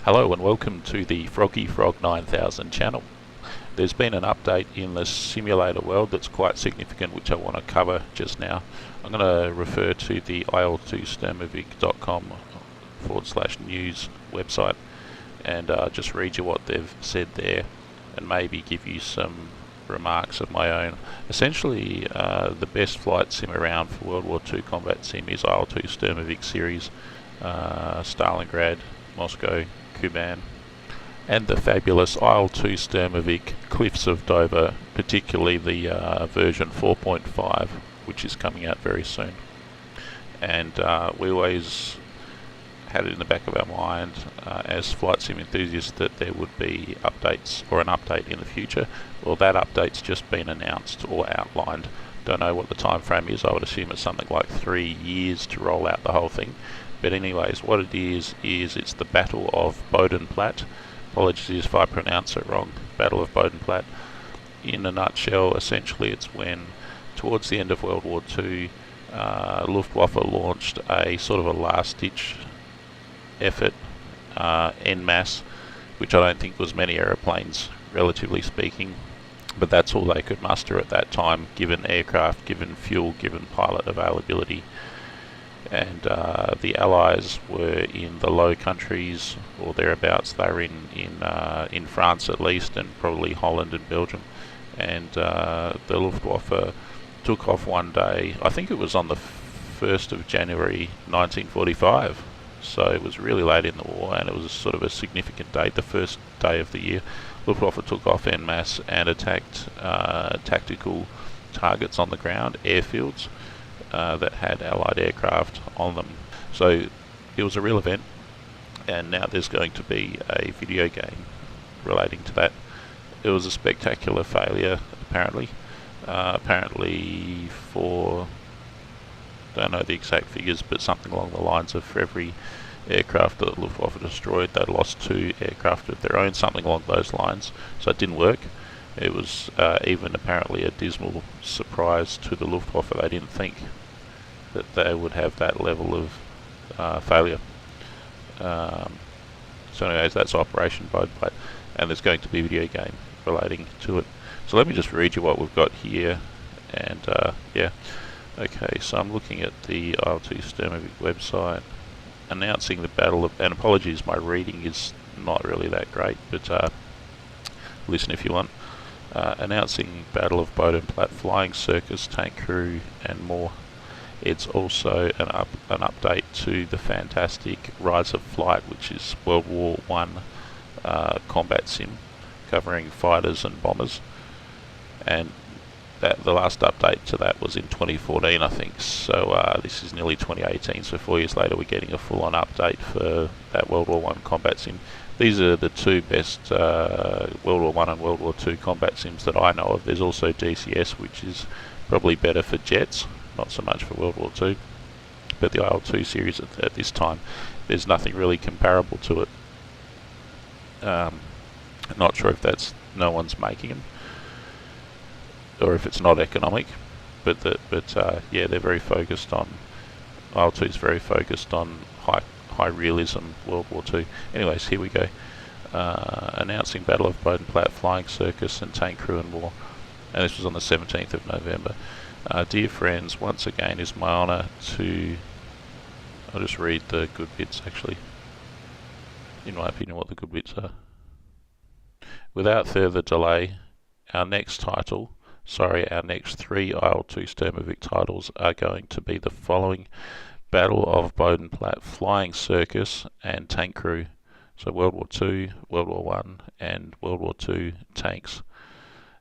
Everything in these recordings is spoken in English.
Hello and welcome to the Froggy Frog 9000 channel. There's been an update in the simulator world that's quite significant, which I want to cover just now. I'm going to refer to the il2sturmovik.com/news website and just read you what they've said there and maybe give you some remarks of my own. Essentially, the best flight sim around for World War II combat sim is Il-2 Sturmovik series, Stalingrad, Moscow, Kuban, and the fabulous Il-2 Sturmovik Cliffs of Dover, particularly the version 4.5, which is coming out very soon. And we always had it in the back of our mind as flight sim enthusiasts that there would be updates or an update in the future. Well, that update's just been announced or outlined. Don't know what the time frame is. I would assume it's something like 3 years to roll out the whole thing. But anyways, what it is it's the Battle of Bodenplatte. Apologies if I pronounce it wrong. Battle of Bodenplatte. In a nutshell, essentially it's when, towards the end of World War II, Luftwaffe launched a sort of a last-ditch effort en masse, which I don't think was many aeroplanes, relatively speaking. But that's all they could muster at that time, given aircraft, given fuel, given pilot availability. And the Allies were in the Low Countries or thereabouts. They were in France at least, and probably Holland and Belgium. And the Luftwaffe took off one day. I think it was on the 1st of January 1945. So it was really late in the war, and it was sort of a significant date, the first day of the year. Luftwaffe took off en masse and attacked tactical targets on the ground, airfields, that had Allied aircraft on them. So it was a real event, and now there's going to be a video game relating to that. It was a spectacular failure, apparently. Apparently for, don't know the exact figures, but something along the lines of for every aircraft that Luftwaffe destroyed, they lost 2 aircraft of their own, something along those lines. So it didn't work. It was even apparently a dismal surprise to the Luftwaffe. They didn't think that they would have that level of failure. So anyways, that's Operation Bodenplatte, and there's going to be a video game relating to it. So let me just read you what we've got here, and yeah. Okay, so I'm looking at the Il-2 Sturmovik website, announcing the Battle of, and apologies, my reading is not really that great, but listen if you want. Announcing Battle of Bodenplatte, flying circus, tank crew, and more. It's also an update to the fantastic Rise of Flight, which is World War I combat sim, covering fighters and bombers. And the last update to that was in 2014, I think. So this is nearly 2018. So 4 years later, we're getting a full-on update for that World War I combat sim. These are the 2 best World War I and World War II combat sims that I know of. There's also DCS, which is probably better for jets, not so much for World War II. But the Il-2 series at this time, there's nothing really comparable to it. Not sure if that's no one's making them, or if it's not economic. But yeah, they're very focused on, Il-2 is very focused on high realism World War II. Anyways, here we go. Announcing Battle of Bodenplatte, flying circus, and tank crew and more. And this was on the 17th of November. Dear friends, once again it's my honour to... I'll just read the good bits, actually. In my opinion, what the good bits are. Without further delay, our next 3 Il-2 Sturmovik titles are going to be the following: Battle of Bodenplatte, flying circus, and tank crew. So World War II, World War I, and World War II tanks.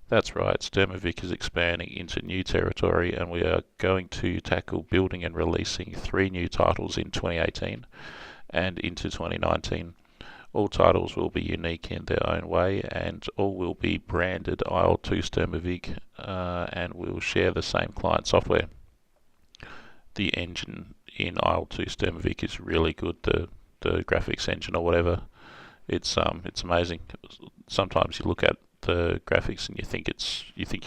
That's right, Sturmovik is expanding into new territory, and we are going to tackle building and releasing 3 new titles in 2018 and into 2019. All titles will be unique in their own way, and all will be branded Il-2 Sturmovik, and will share the same client software. The engine in Il-2 Sturmovik is really good. The graphics engine or whatever, it's amazing. Sometimes you look at the graphics and you think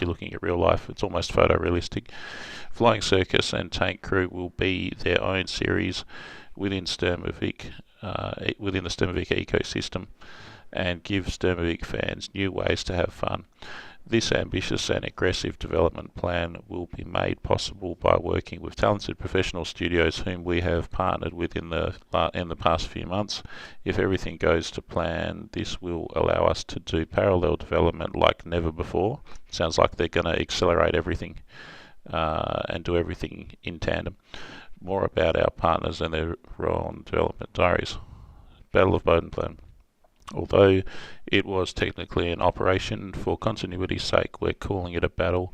you're looking at real life. It's almost photorealistic. Flying Circus and Tank Crew will be their own series within Sturmovik. within the Sturmovik ecosystem and give Sturmovik fans new ways to have fun. This ambitious and aggressive development plan will be made possible by working with talented professional studios whom we have partnered with in the past few months. If everything goes to plan, this will allow us to do parallel development like never before. Sounds like they're going to accelerate everything and do everything in tandem. More about our partners and their role in development diaries. Battle of Bodenplatte. Although it was technically an operation, for continuity's sake we're calling it a battle.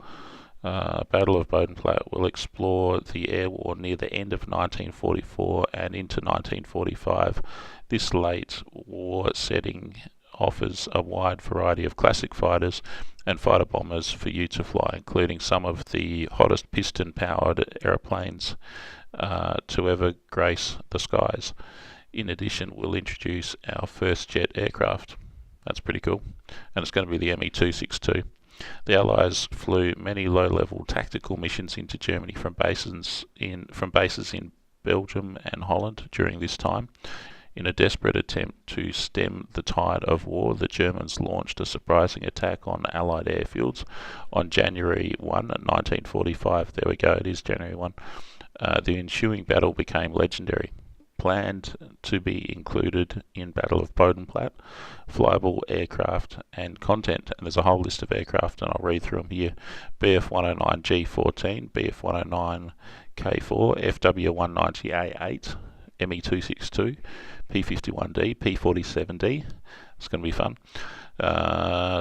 Battle of Bodenplatte will explore the air war near the end of 1944 and into 1945. This late war setting offers a wide variety of classic fighters and fighter bombers for you to fly, including some of the hottest piston-powered aeroplanes to ever grace the skies. In addition, we'll introduce our first jet aircraft. That's pretty cool. And it's going to be the Me262. The Allies flew many low-level tactical missions into Germany from bases in Belgium and Holland during this time. In a desperate attempt to stem the tide of war, the Germans launched a surprising attack on Allied airfields on January 1, 1945. There we go, it is January 1. The ensuing battle became legendary. Planned to be included in Battle of Bodenplatte, flyable aircraft and content, and there's a whole list of aircraft and I'll read through them here. Bf109 G14, Bf109 K4, Fw190D-9 Me262, P51D, P47D, it's going to be fun.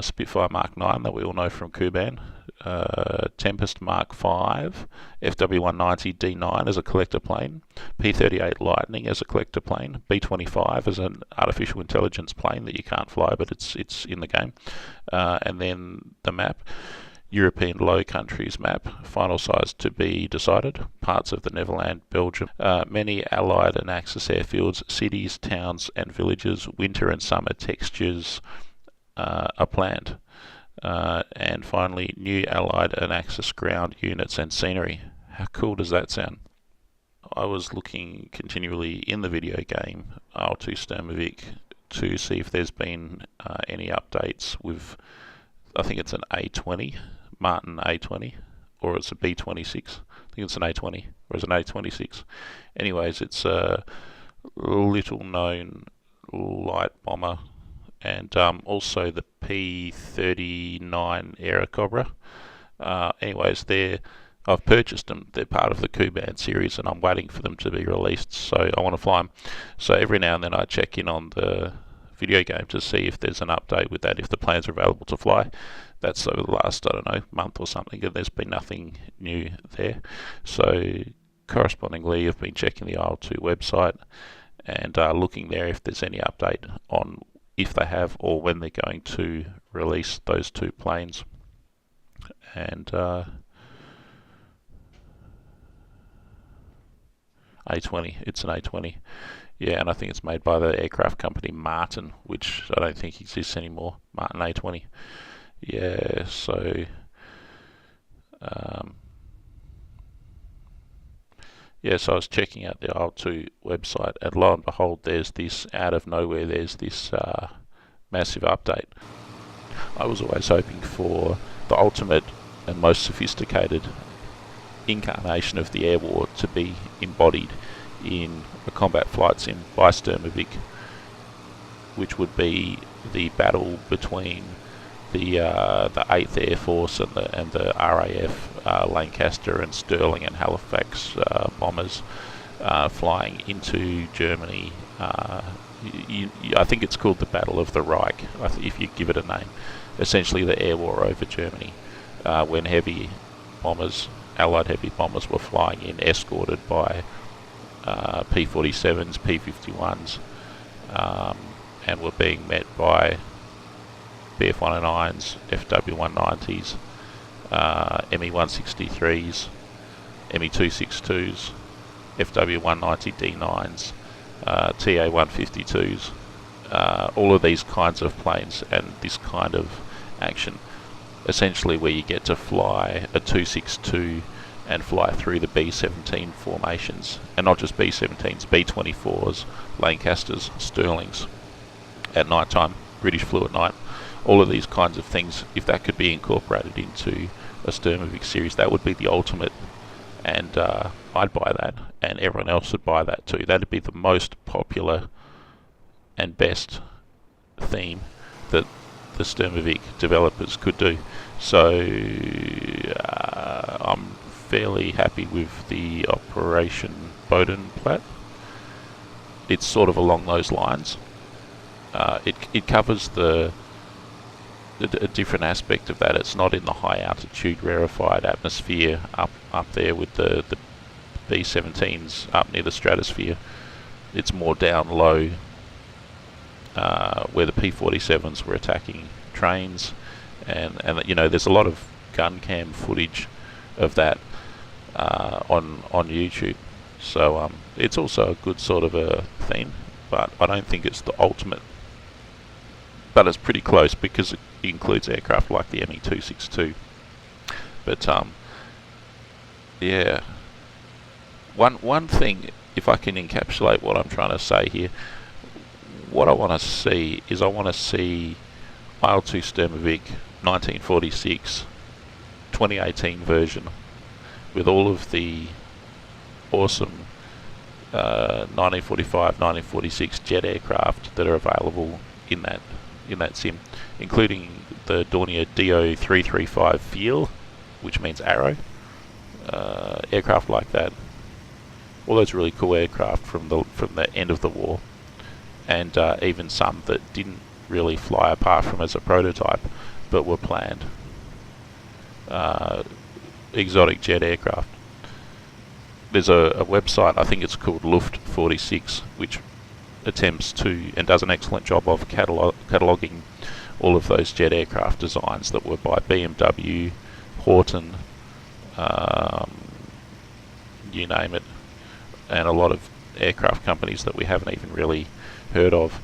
Spitfire Mk that we all know from Kuban, Tempest Mk, Fw190D-9 as a collector plane, P38 Lightning as a collector plane, B25 as an artificial intelligence plane that you can't fly but it's in the game, and then the map, European Low Countries map, final size to be decided, parts of the Netherlands, Belgium, many Allied and Axis airfields, cities, towns and villages, winter and summer textures are planned. And finally, new Allied and Axis ground units and scenery. How cool does that sound? I was looking continually in the video game Il-2 Sturmovik to see if there's been any updates with, I think it's an A20, Martin A20, or it's a B26. I think it's an A20, or it's an A26. Anyways, it's a little known light bomber, and also the P39 Airacobra. Anyways, I've purchased them. They're part of the Kuban series, and I'm waiting for them to be released, so I want to fly them. So every now and then I check in on the video game to see if there's an update with that, if the planes are available to fly. That's over the last, I don't know, month or something, and there's been nothing new there. So correspondingly, I've been checking the Il-2 website and looking there if there's any update on if they have or when they're going to release those two planes. And A20, it's an A20. Yeah, and I think it's made by the aircraft company Martin, which I don't think exists anymore. Martin A20. Yeah, so so I was checking out the Il-2 website, and lo and behold, there's this, out of nowhere, there's this massive update. I was always hoping for the ultimate and most sophisticated incarnation of the air war to be embodied in a combat flight sim by Sturmovik, which would be the battle between the 8th Air Force and the RAF Lancaster and Stirling and Halifax bombers flying into Germany. I think it's called the Battle of The Reich, if you give it a name. Essentially the air war over Germany, when heavy bombers, Allied heavy bombers, were flying in, escorted by P47s, P51s, and were being met by BF109s, FW190s, ME163s, ME262s, FW190D-9s, TA152s, all of these kinds of planes, and this kind of action, essentially where you get to fly a 262 and fly through the B-17 formations, and not just B-17s, B-24s, Lancasters, Stirlings at night time, British flew at night. All of these kinds of things, if that could be incorporated into a Sturmovik series, that would be the ultimate, and I'd buy that, and everyone else would buy that too. That'd be the most popular and best theme that the Sturmovik developers could do. So I'm fairly happy with the Operation Bodenplatte. It's sort of along those lines. It covers a different aspect of that. It's not in the high altitude rarefied atmosphere up there with the B-17s up near the stratosphere. It's more down low, where the P47s were attacking trains, and you know, there's a lot of gun cam footage of that on YouTube. So it's also a good sort of a theme, but I don't think it's the ultimate. But it's pretty close because it includes aircraft like the Me262. But yeah, one thing, if I can encapsulate what I'm trying to say here, what I want to see is I want to see Il-2 Sturmovik 1946 2018 version with all of the awesome 1945, 1946 jet aircraft that are available in that sim, including the Dornier DO335 Feel, which means arrow, aircraft like that. All those really cool aircraft from the end of the war, and even some that didn't really fly apart from as a prototype, but were planned. Exotic jet aircraft. There's a website, I think it's called Luft 46, which attempts to and does an excellent job of cataloguing all of those jet aircraft designs that were by BMW, Horton, you name it, and a lot of aircraft companies that we haven't even really heard of,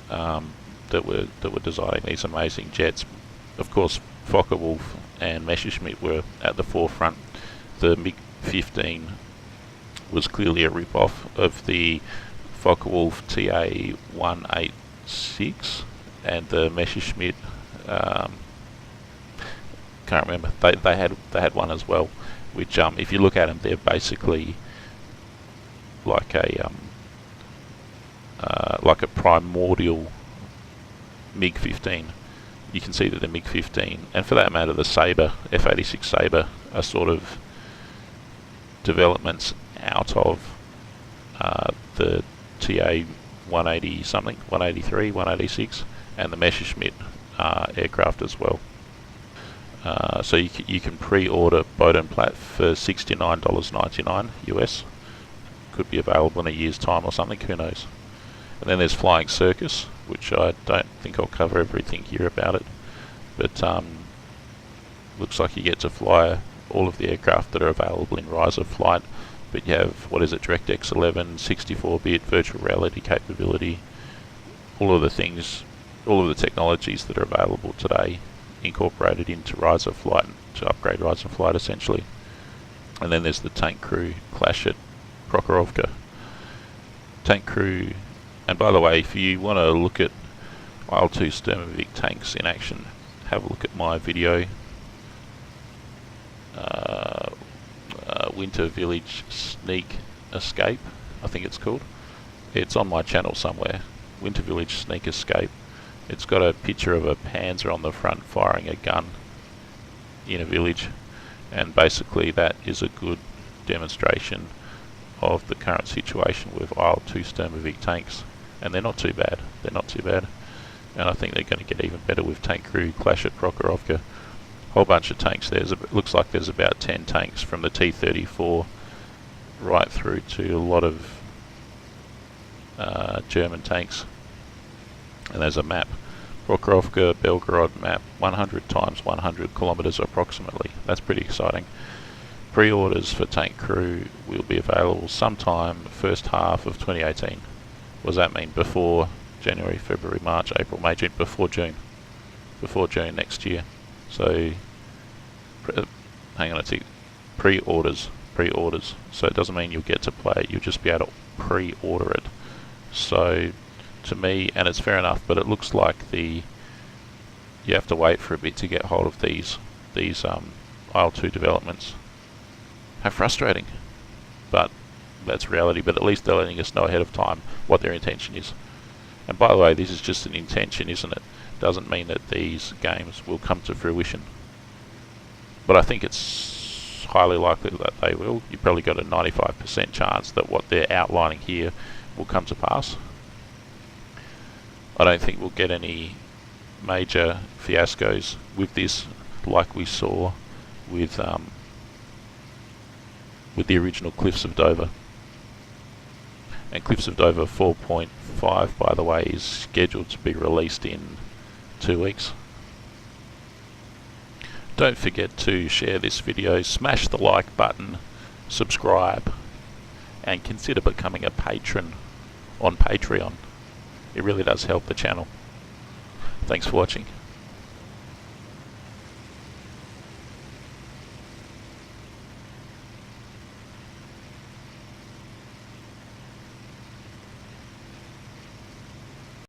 that were designing these amazing jets. Of course, Focke-Wulf and Messerschmitt were at the forefront. The MiG-15 was clearly a rip-off of the Focke-Wulf TA-186, and the Messerschmitt, can't remember, they had one as well, which if you look at them, they're basically like a primordial MiG-15. You can see that the MiG-15, and for that matter the Sabre, F-86 Sabre, are sort of developments out of the TA-180 something, 183, 186, and the Messerschmitt aircraft as well. So you can pre-order Bodenplatte for $69.99 US. Could be available in a year's time or something, who knows. And then there's Flying Circus, which I don't think I'll cover everything here about it, but looks like you get to fly all of the aircraft that are available in Rise of Flight, but you have, DirectX 11, 64-bit virtual reality capability, all of the things, all of the technologies that are available today incorporated into Rise of Flight to upgrade Rise of Flight essentially. And then there's the tank crew clash at Prokhorovka. Tank crew, and by the way, if you want to look at Il-2 Sturmovik tanks in action, have a look at my video, Winter Village Sneak Escape, I think it's called. It's on my channel somewhere, Winter Village Sneak Escape. It's got a picture of a Panzer on the front firing a gun in a village, and basically that is a good demonstration of the current situation with Il-2 Sturmovik tanks, and they're not too bad. They're not too bad, and I think they're going to get even better with Tank Crew Clash at Prokhorovka. Whole bunch of tanks there. Looks like there's about 10 tanks from the T-34 right through to a lot of German tanks. And there's a map, Prokhorovka Belgorod map, 100 times 100 kilometers approximately. That's pretty exciting. Pre-orders for Tank Crew will be available sometime first half of 2018. What does that mean? Before January, February, March, April, May, June, before June. Before June next year. So, hang on a tick. pre-orders. So it doesn't mean you'll get to play it, you'll just be able to pre-order it. So to me, and it's fair enough, but it looks like you have to wait for a bit to get hold of these Il-2 developments. How frustrating, but that's reality. But at least they're letting us know ahead of time what their intention is. And by the way, this is just an intention, isn't it? Doesn't mean that these games will come to fruition, but I think it's highly likely that they will. You've probably got a 95% chance that what they're outlining here will come to pass. I don't think we'll get any major fiascos with this like we saw with the original Cliffs of Dover. And Cliffs of Dover 4.5, by the way, is scheduled to be released in 2 weeks. Don't forget to share this video, smash the like button, subscribe, and consider becoming a patron on Patreon. It really does help the channel. Thanks for watching.